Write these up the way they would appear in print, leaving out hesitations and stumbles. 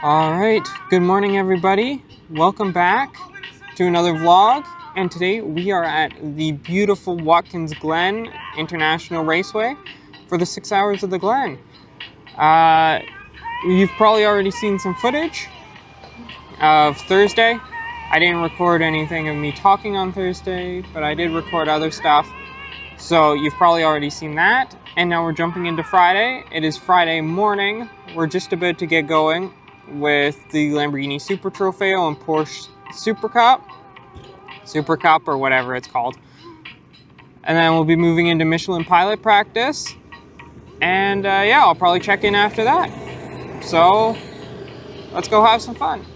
Alright, good morning everybody. Welcome back to another vlog. And today we are at the beautiful Watkins Glen International Raceway for the 6 Hours of the Glen. You've probably already seen some footage of Thursday. I didn't record anything of me talking on Thursday, but I did record other stuff. So you've probably already seen that. And now we're jumping into Friday. It is Friday morning. We're just about to get going with the Lamborghini Super Trofeo and Porsche Super Cup or whatever it's called. And then we'll be moving into Michelin Pilot practice. And yeah, I'll probably check in after that. So let's go have some fun.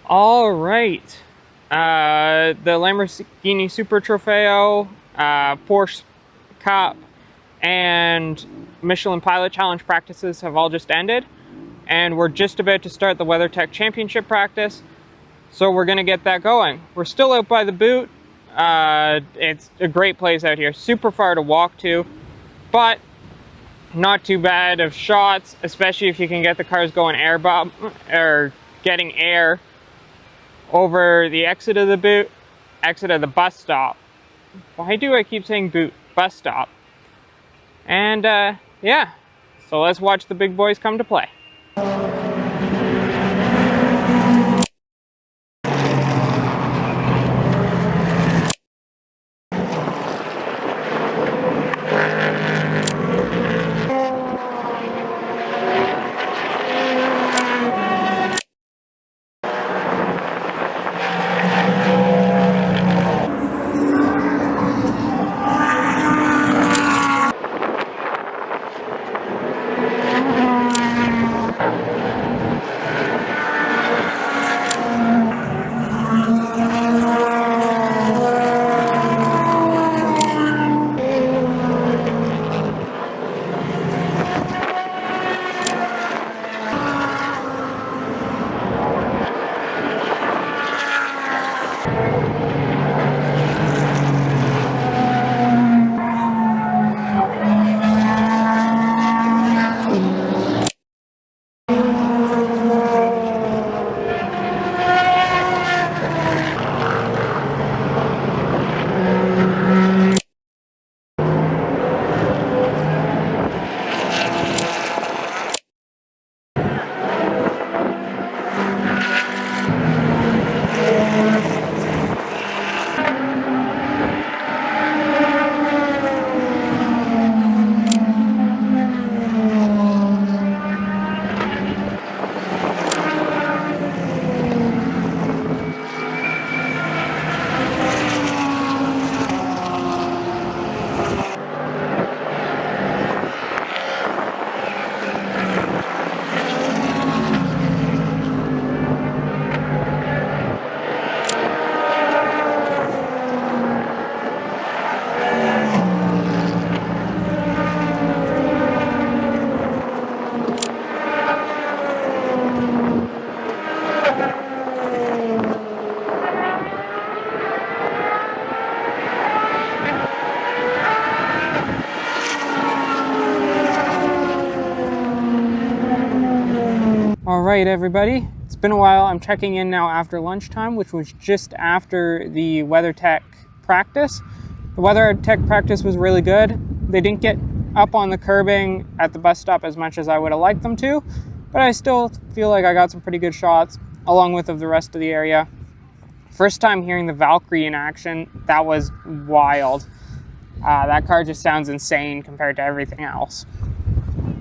All right, the Lamborghini Super Trofeo, Porsche Cup, and Michelin Pilot Challenge practices have all just ended, and we're just about to start the Weathertech Championship practice, so we're going to get that going. We're still out by the boot. It's a great place out here, super far to walk to, but not too bad of shots, especially if you can get the cars going air bump or getting air over the exit of the bus stop. Why do I keep saying boot? Bus stop. And yeah, so let's watch the big boys come to play. right, everybody. It's been a while. I'm checking in now after lunchtime, which was just after the WeatherTech practice. The WeatherTech practice was really good. They didn't get up on the curbing at the bus stop as much as I would have liked them to, but I still feel like I got some pretty good shots, along with of the rest of the area. First time hearing the Valkrie in action, that was wild. That car just sounds insane compared to everything else.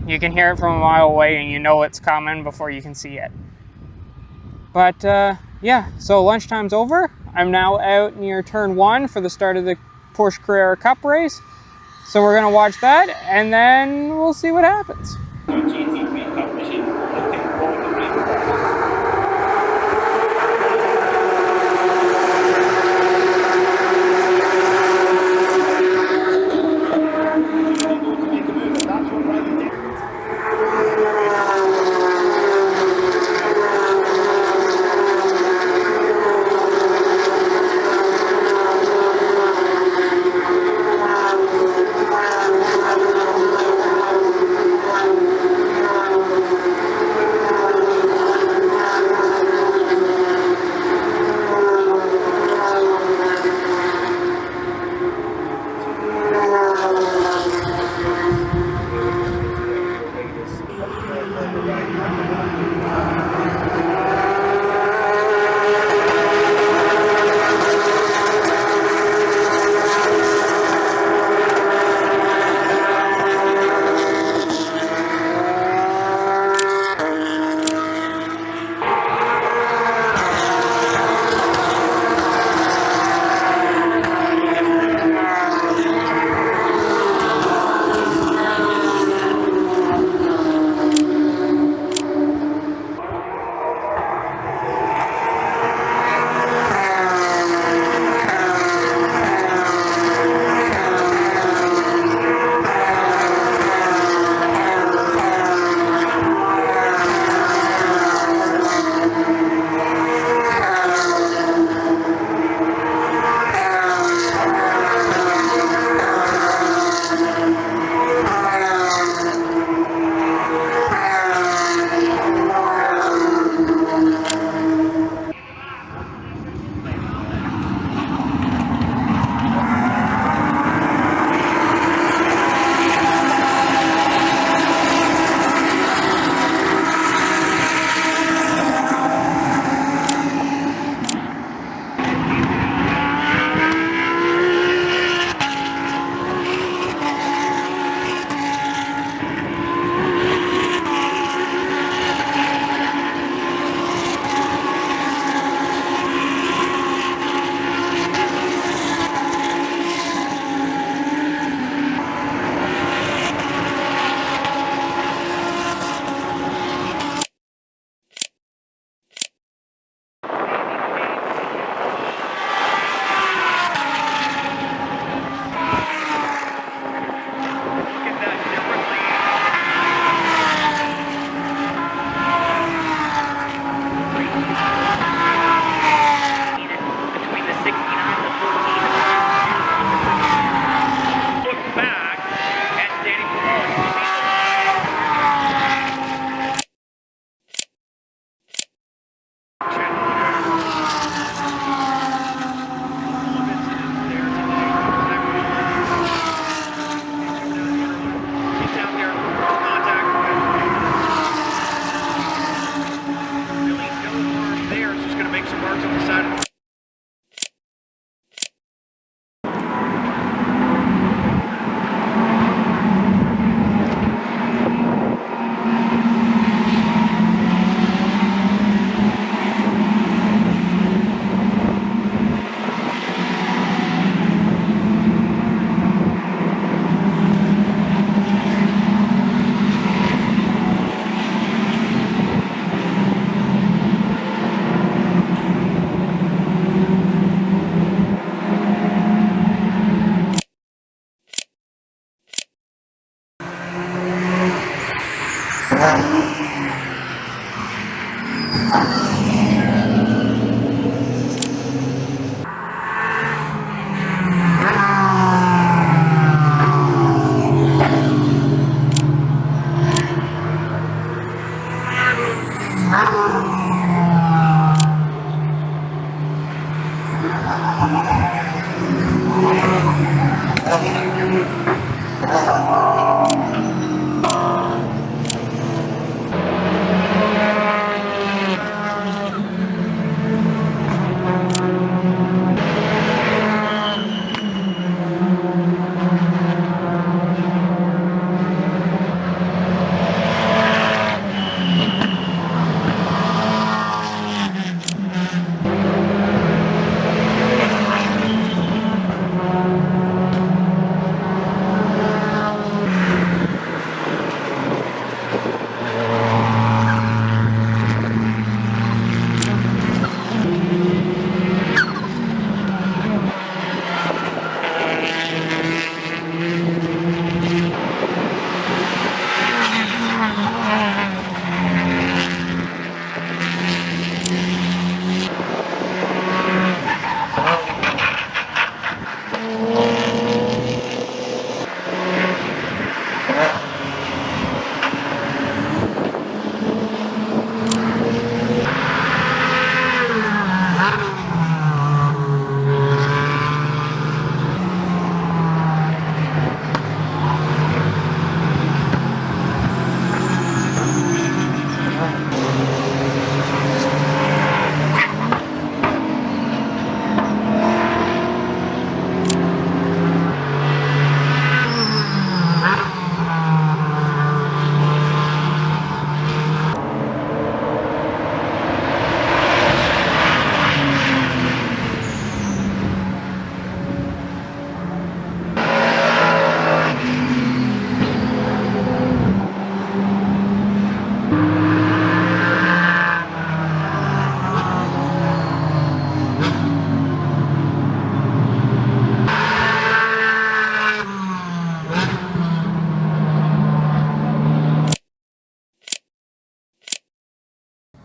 You can hear it from a mile away and you know it's coming before you can see it. But yeah, so lunchtime's over. I'm now out near turn 1 for the start of the Porsche Carrera Cup race. So we're gonna watch that and then we'll see what happens.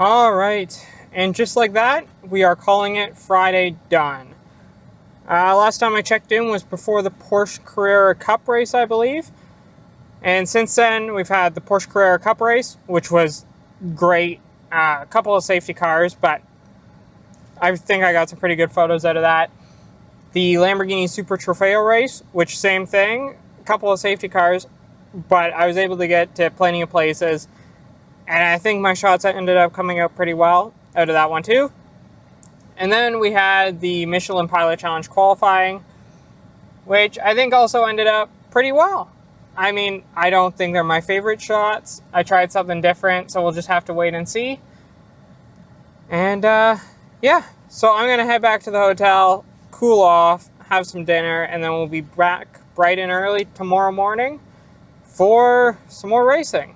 All right, and just like that, we are calling it Friday done. Last time I checked in was before the Porsche Carrera Cup race, I believe. And since then, we've had the Porsche Carrera Cup race, which was great. A couple of safety cars, but I think I got some pretty good photos out of that. The Lamborghini Super Trofeo race, which same thing, a couple of safety cars, but I was able to get to plenty of places. And I think my shots ended up coming out pretty well out of that one too. And then we had the Michelin Pilot Challenge qualifying, which I think also ended up pretty well. I mean, I don't think they're my favorite shots. I tried something different, so we'll just have to wait and see. And yeah, so I'm going to head back to the hotel, cool off, have some dinner, and then we'll be back bright and early tomorrow morning for some more racing.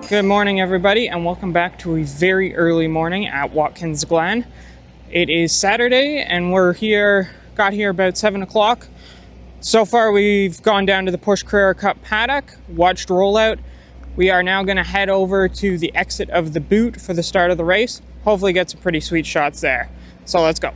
Good morning, everybody, and welcome back to a very early morning at Watkins Glen. It is Saturday, and got here about 7 o'clock. So far, we've gone down to the Porsche Carrera Cup paddock, watched rollout. We are now going to head over to the exit of the boot for the start of the race. Hopefully get some pretty sweet shots there. So let's go.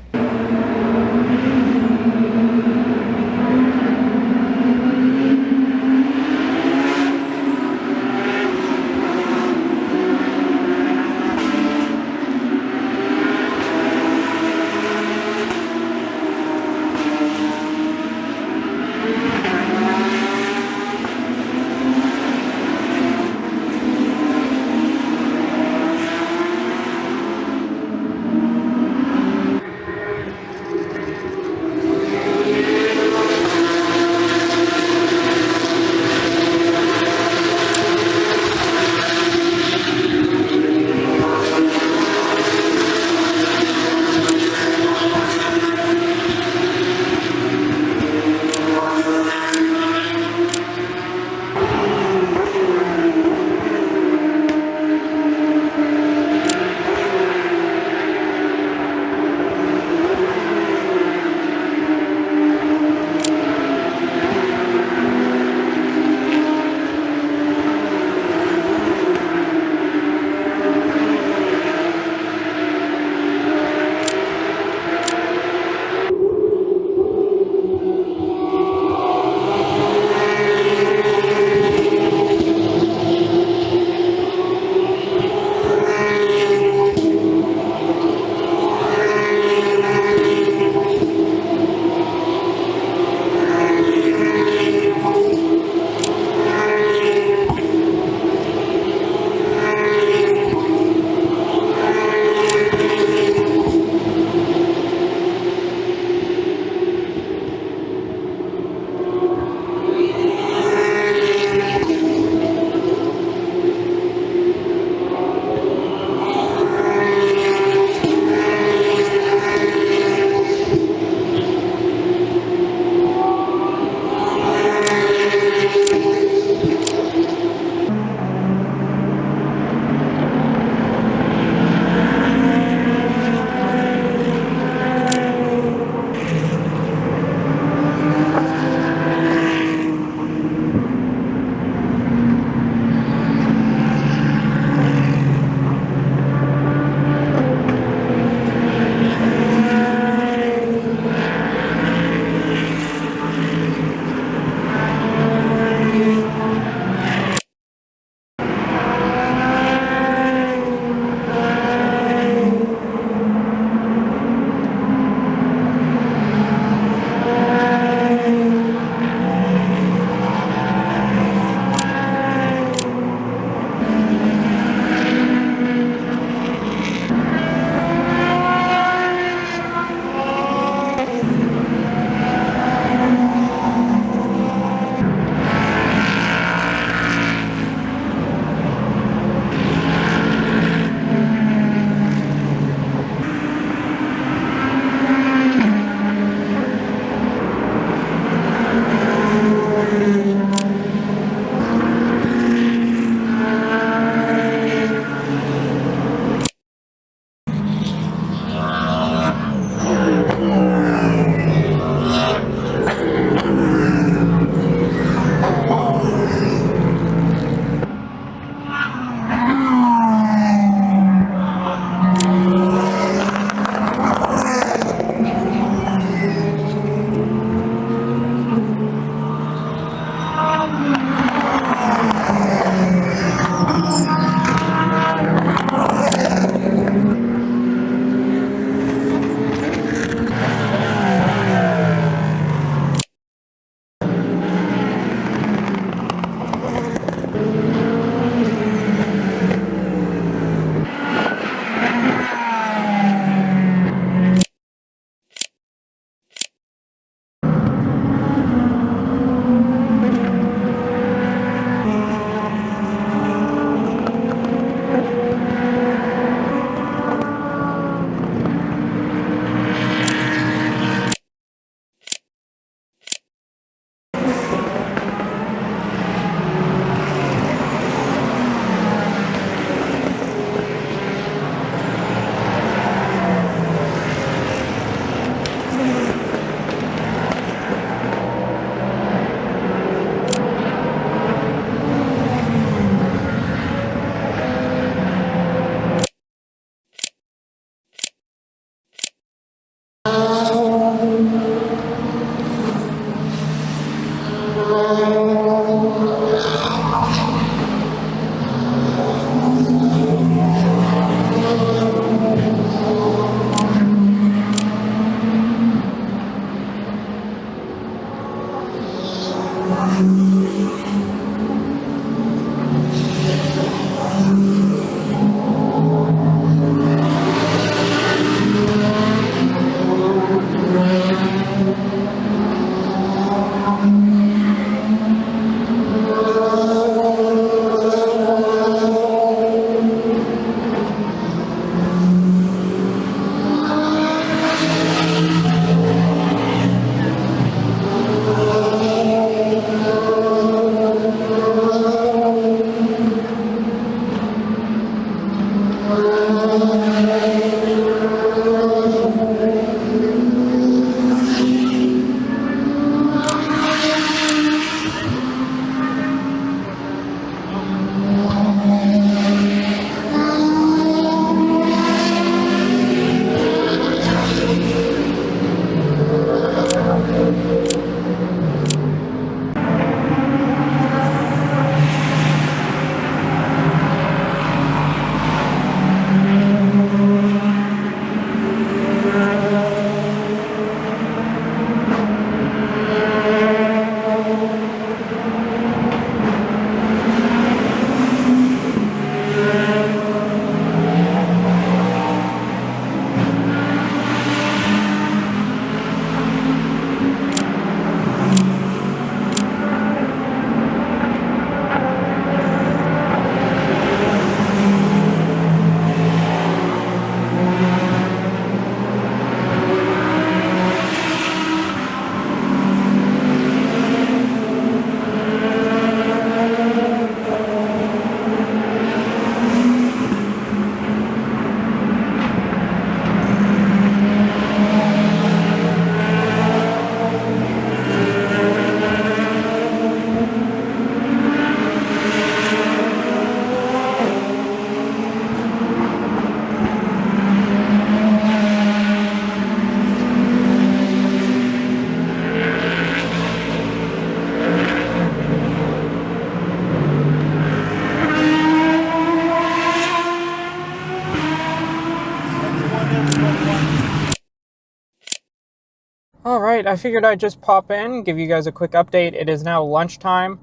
Alright, I figured I'd just pop in, give you guys a quick update. It is now lunchtime.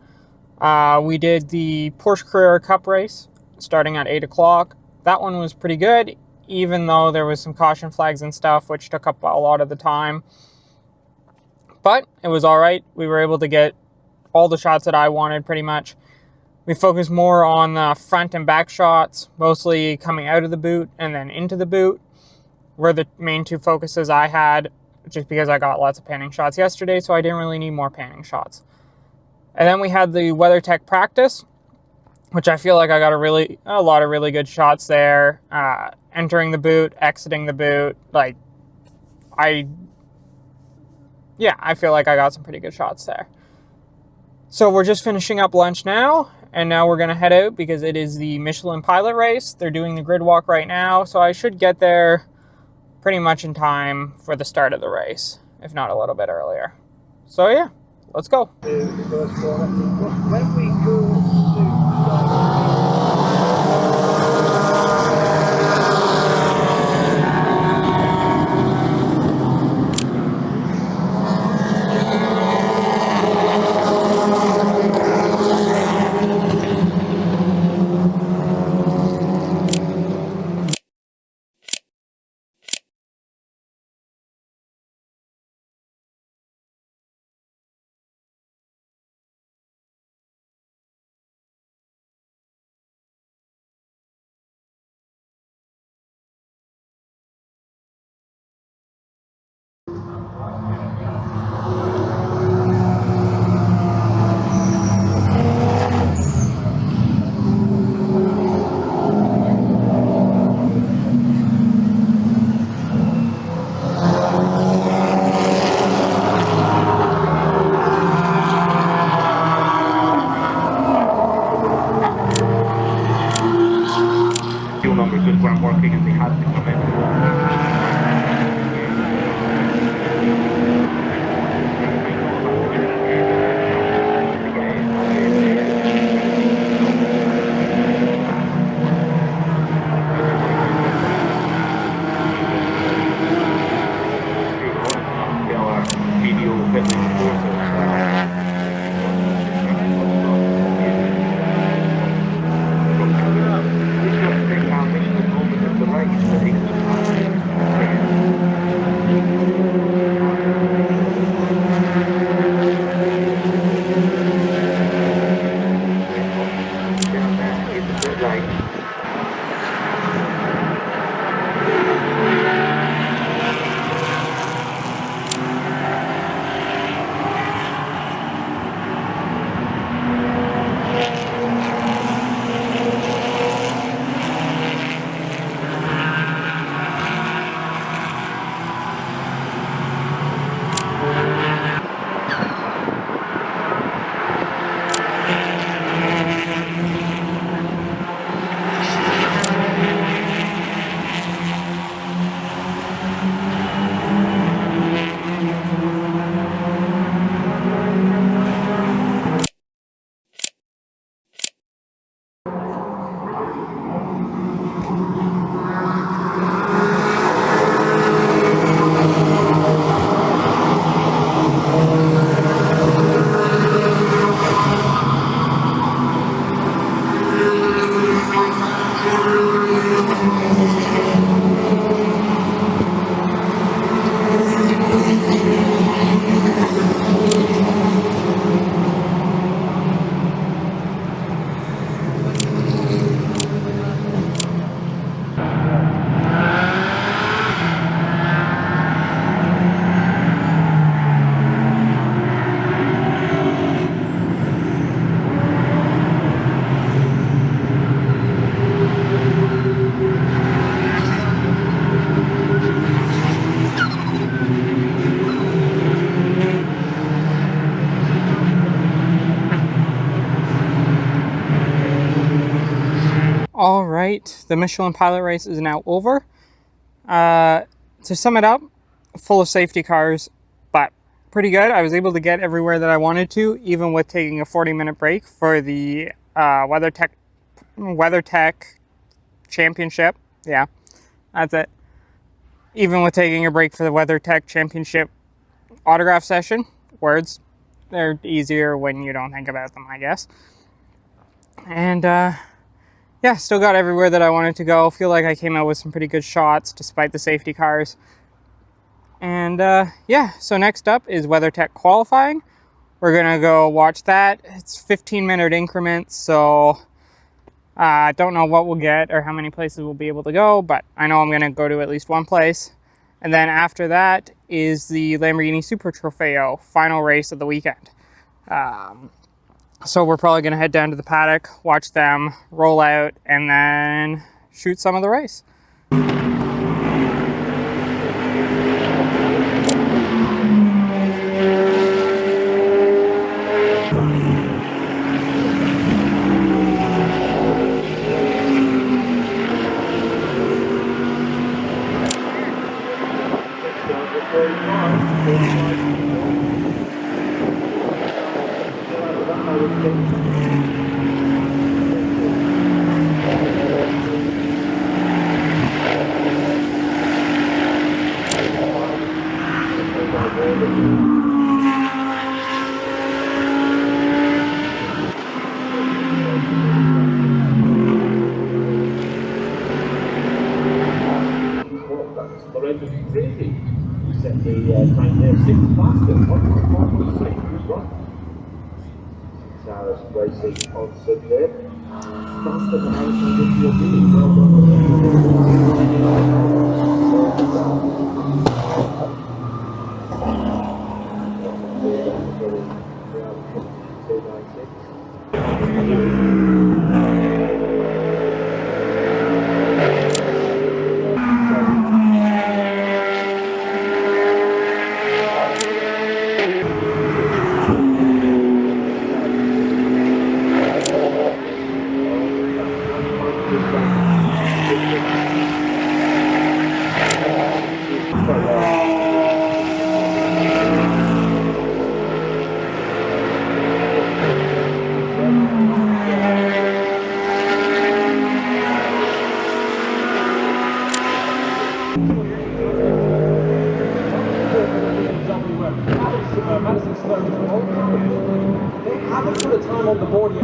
We did the Porsche Carrera Cup race starting at 8 o'clock. That one was pretty good, even though there was some caution flags and stuff, which took up a lot of the time. But it was alright. We were able to get all the shots that I wanted, pretty much. We focused more on the front and back shots, mostly coming out of the boot and then into the boot, were the main two focuses I had, just because I got lots of panning shots yesterday, so I didn't really need more panning shots. And then we had the Weathertech practice, which I feel like I got a lot of really good shots there. Entering the boot, exiting the boot, I feel like I got some pretty good shots there. So we're just finishing up lunch now, and now we're going to head out because it is the Michelin Pilot race. They're doing the grid walk right now, so I should get there pretty much in time for the start of the race, if not a little bit earlier. So yeah, let's go. Numbers just weren't working and they had to come in. Video fitness courses. The race, but right, the Michelin Pilot race is now over. To sum it up, full of safety cars, but pretty good. I was able to get everywhere that I wanted to, even with taking a 40-minute break for the Weathertech Championship. Yeah, that's it. Even with taking a break for the WeatherTech Championship autograph session, words, they're easier when you don't think about them, I guess. And yeah, still got everywhere that I wanted to go. Feel like I came out with some pretty good shots despite the safety cars. And yeah, so next up is WeatherTech qualifying. We're gonna go watch that. It's 15-minute increments, so I don't know what we'll get or how many places we'll be able to go, but I know I'm going to go to at least one place. And then after that is the Lamborghini Super Trofeo, final race of the weekend. So we're probably going to head down to the paddock, watch them roll out, and then shoot some of the race. You set the time there 6 faster, 1.4.6, who's right? Sarah's racing on Sunday. Faster than Alexander Fiordini, well They haven't put a time on the board yet.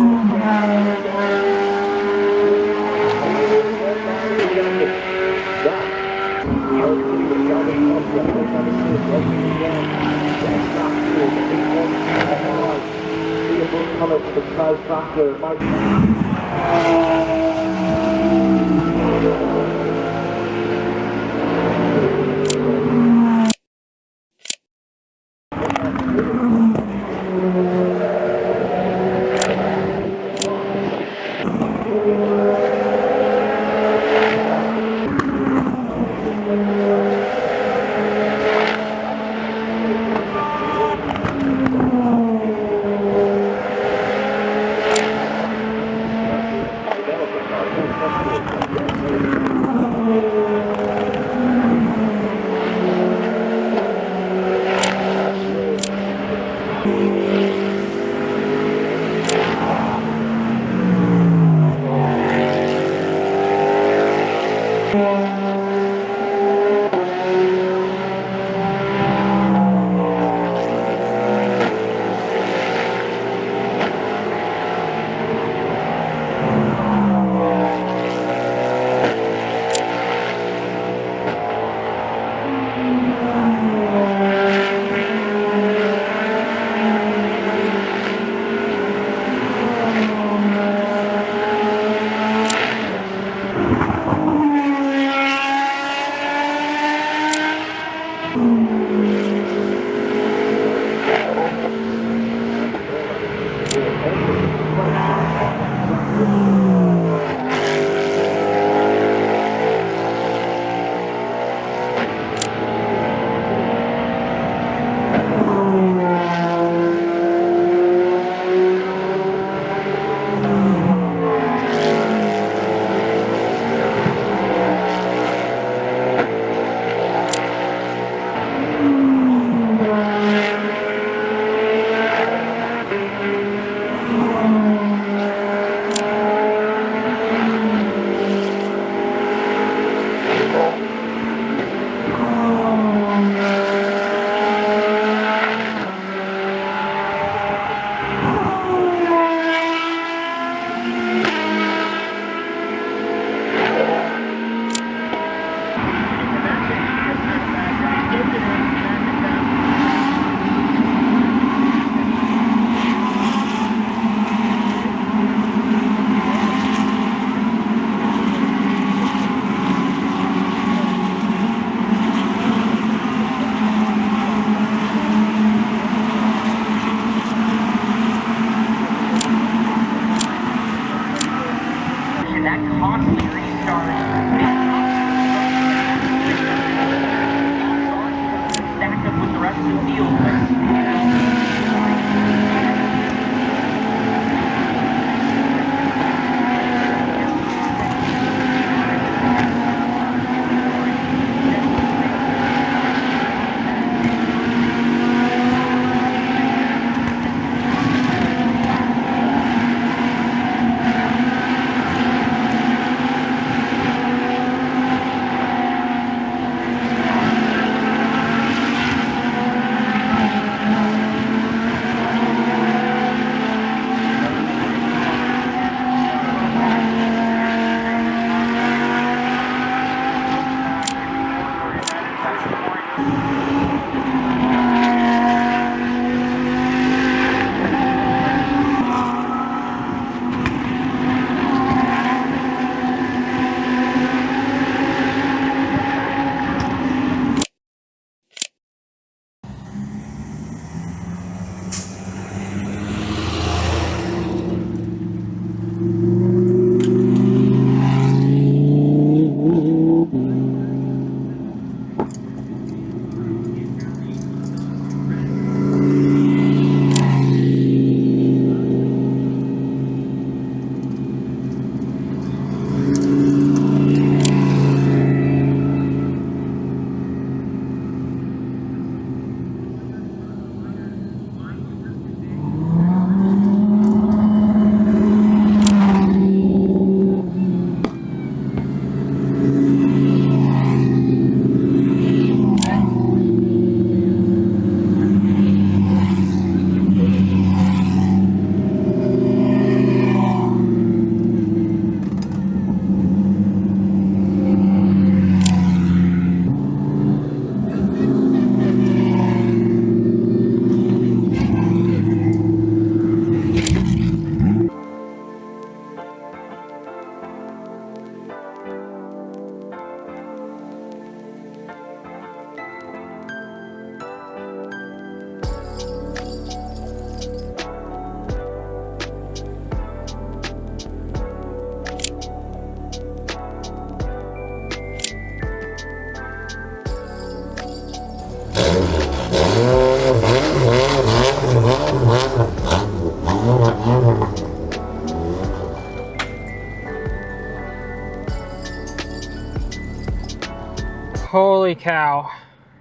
Holy cow.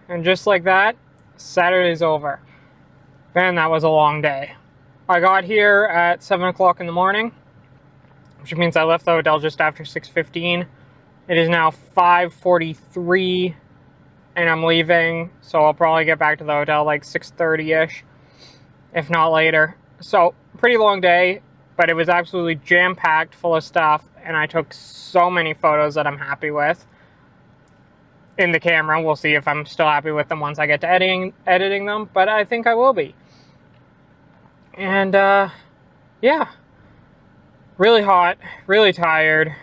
And just like that, Saturday's over. Man, that was a long day. I got here at 7 o'clock in the morning, which means I left the hotel just after 6:15. It is now 5:43 and I'm leaving, so I'll probably get back to the hotel like 6:30-ish, if not later. So, pretty long day, but it was absolutely jam-packed full of stuff, and I took so many photos that I'm happy with in the camera. We'll see if I'm still happy with them once I get to editing them, but I think I will be. And, yeah. Really hot, really tired.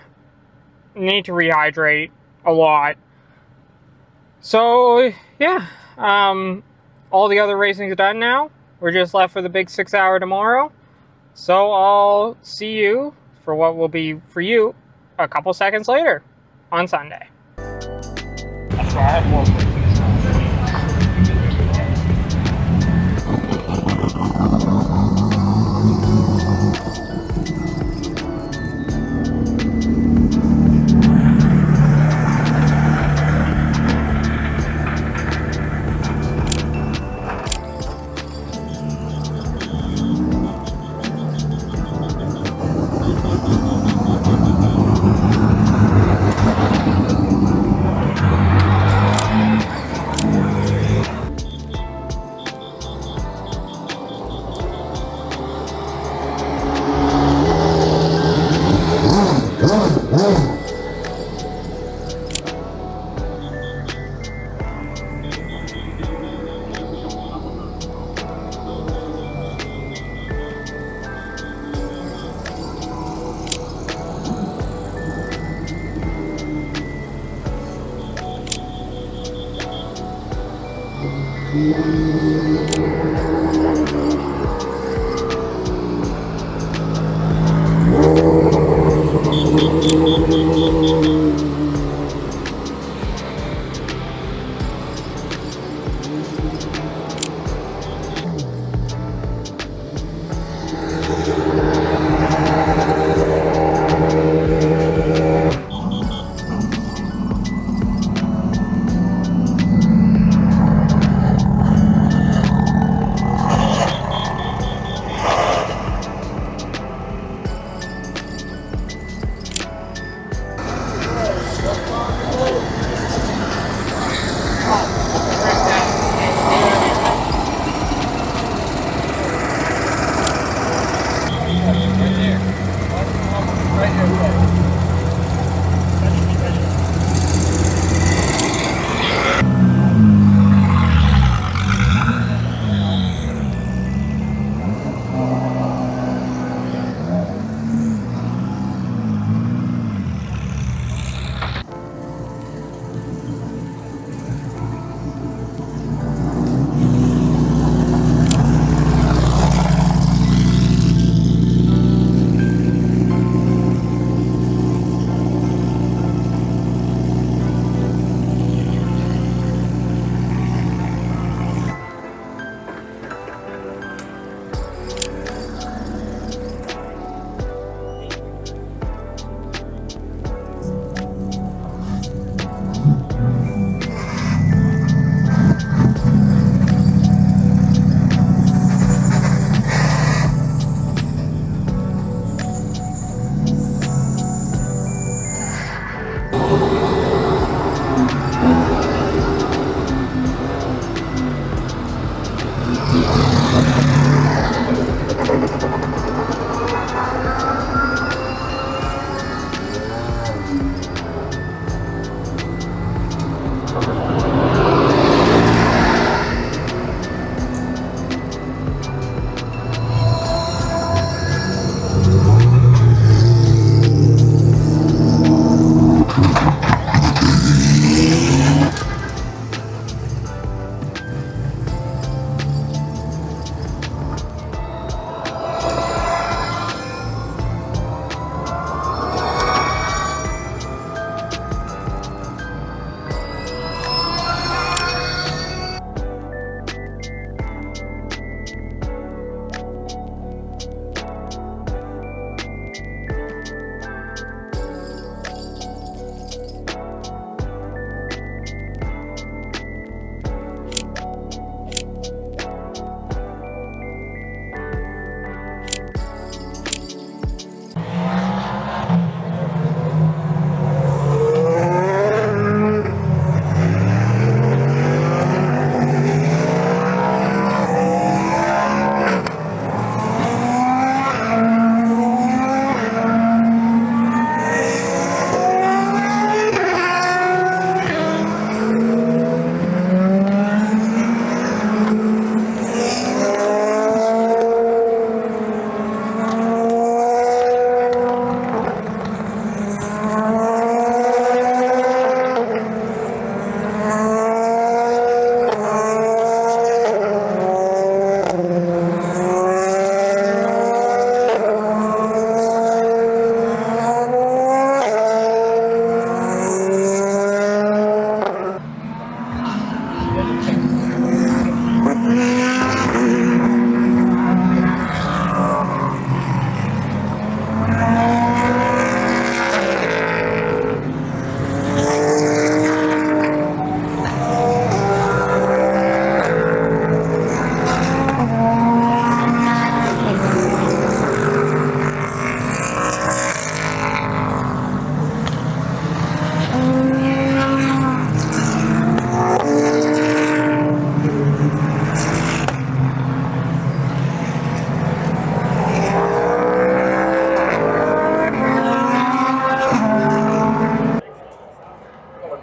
Need to rehydrate a lot. So, yeah. All the other racing's done now. We're just left for the big 6-hour tomorrow. So I'll see you for what will be, for you, a couple seconds later on Sunday. So I have more for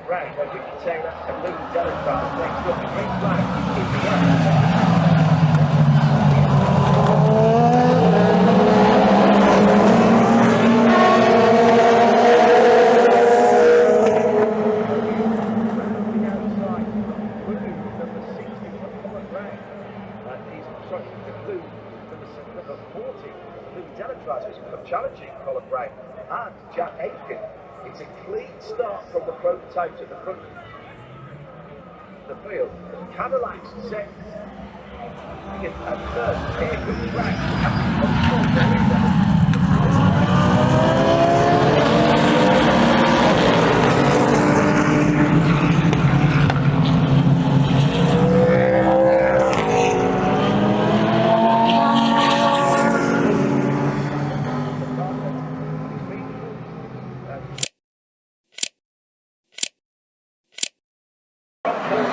Right, as you can say, that's a blue Delta. Next up, the green flag in the air. Challenging Colin Gray and Jack Aitken. It's a clean start from the prototype to the front of the field. Cadillac's set at first. Here comes Gray.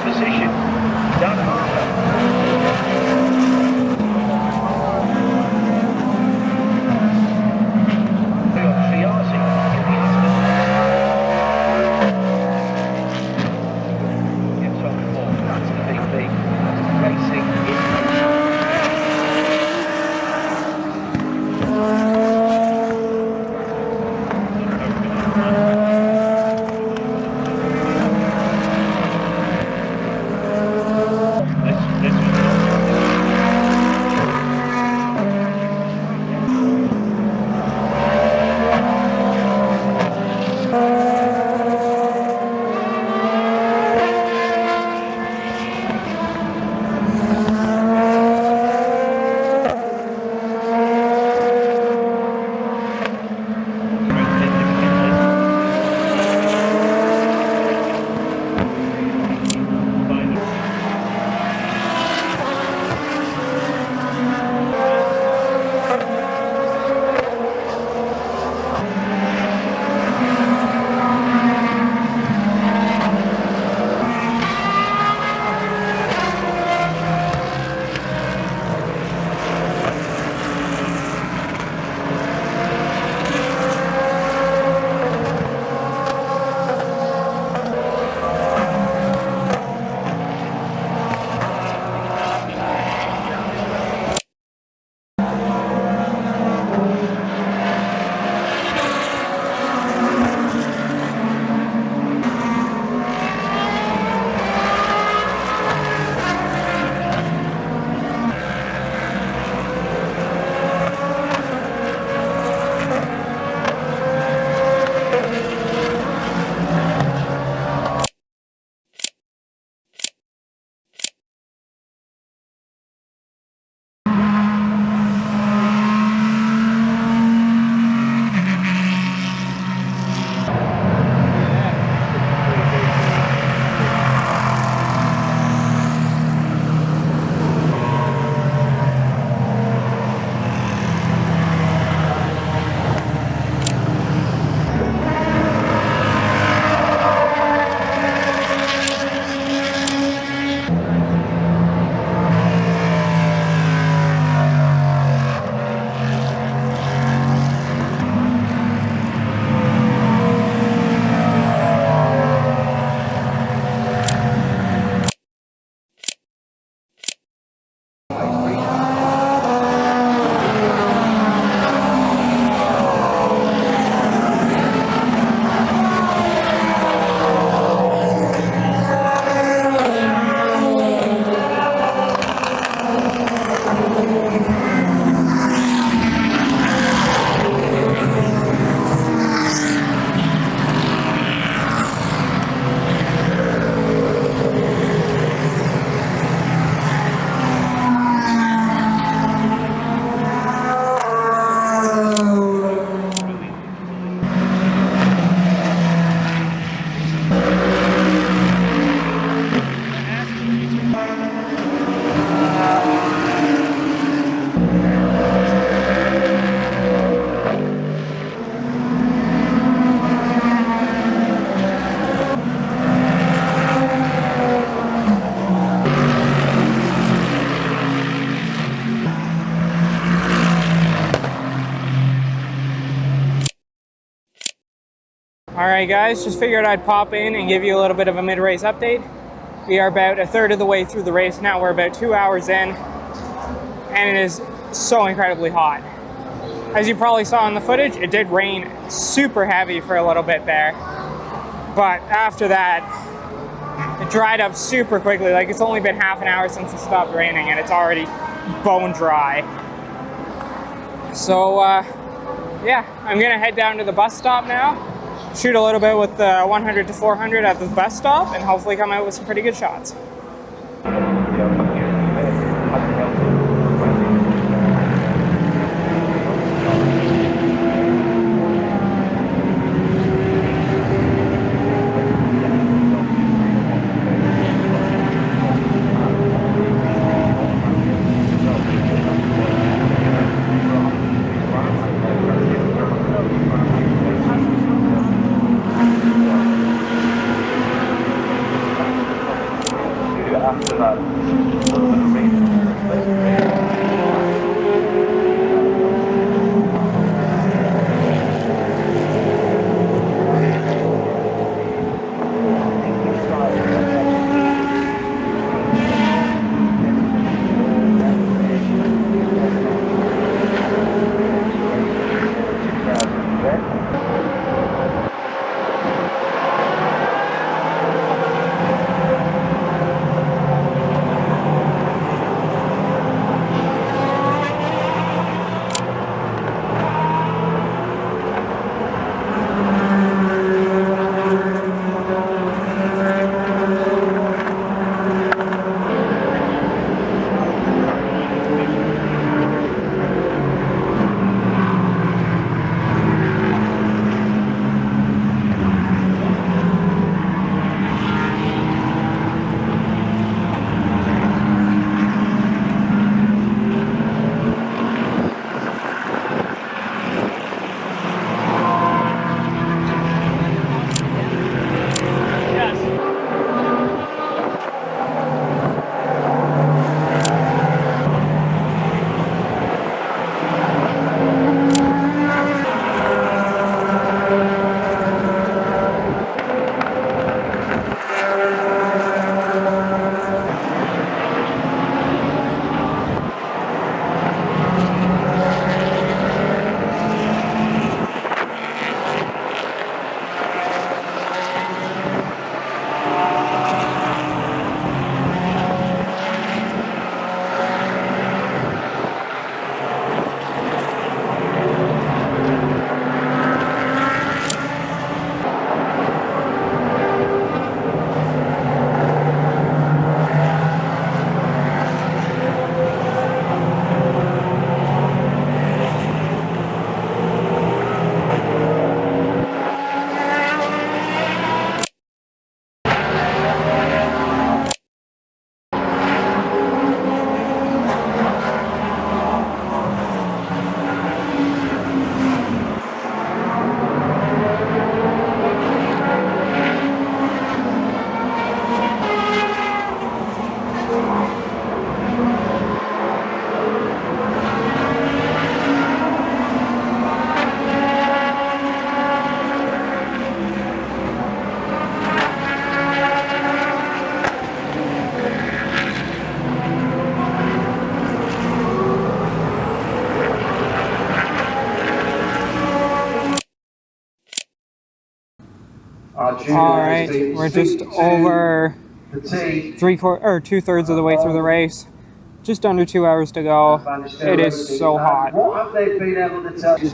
Position, Dan Harper. Triasi in the Aston. Gets on four, that's the big thing. Racing in Alright guys, just figured I'd pop in and give you a little bit of a mid-race update. We are about a third of the way through the race now. We're about 2 hours in, and it is so incredibly hot. As you probably saw in the footage, it did rain super heavy for a little bit there. But after that, it dried up super quickly. Like, it's only been half an hour since it stopped raining and it's already bone dry. So, yeah, I'm gonna head down to the bus stop now, shoot a little bit with the 100 to 400 at the bus stop, and hopefully come out with some pretty good shots. After that, Alright, we're just over 2/3 of the way through the race. Just under 2 hours to go. It is so hot. what have they been able to tell you?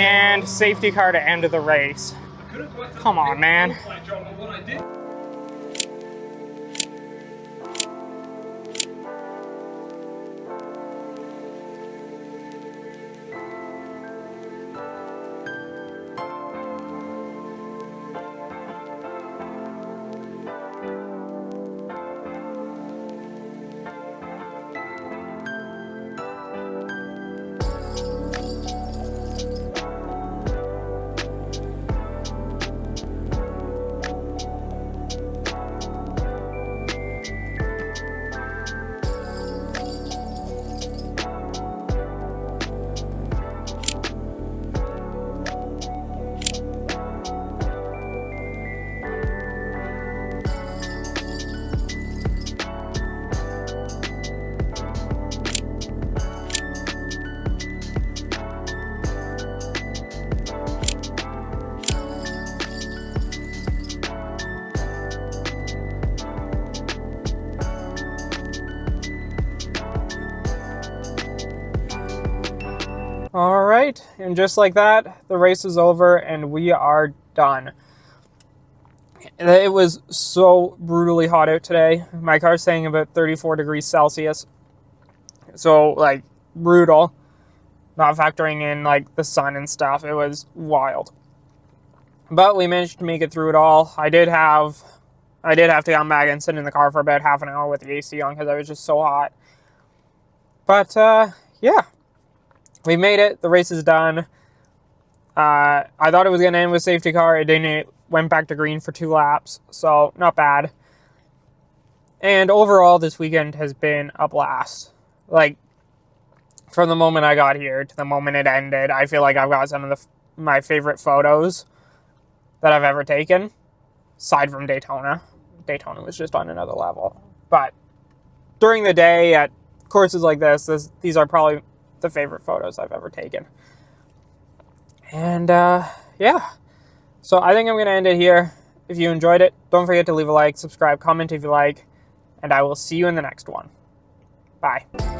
And safety car to end of the race. Come on, man. All right, and just like that, the race is over and we are done. It was so brutally hot out today. My car's saying about 34 degrees Celsius. So, like, brutal. Not factoring in, like, the sun and stuff. It was wild. But we managed to make it through it all. I did have to come back and sit in the car for about half an hour with the AC on because I was just so hot. But, yeah. We made it. The race is done. I thought it was going to end with safety car. It didn't. It went back to green for 2 laps. So, not bad. And overall, this weekend has been a blast. Like, from the moment I got here to the moment it ended, I feel like I've got some of my favorite photos that I've ever taken. Aside from Daytona. Daytona was just on another level. But during the day at courses like this, these are probably the favorite photos I've ever taken. And yeah, so I think I'm going to end it here. If you enjoyed it, don't forget to leave a like, subscribe, comment if you like, and I will see you in the next one. Bye.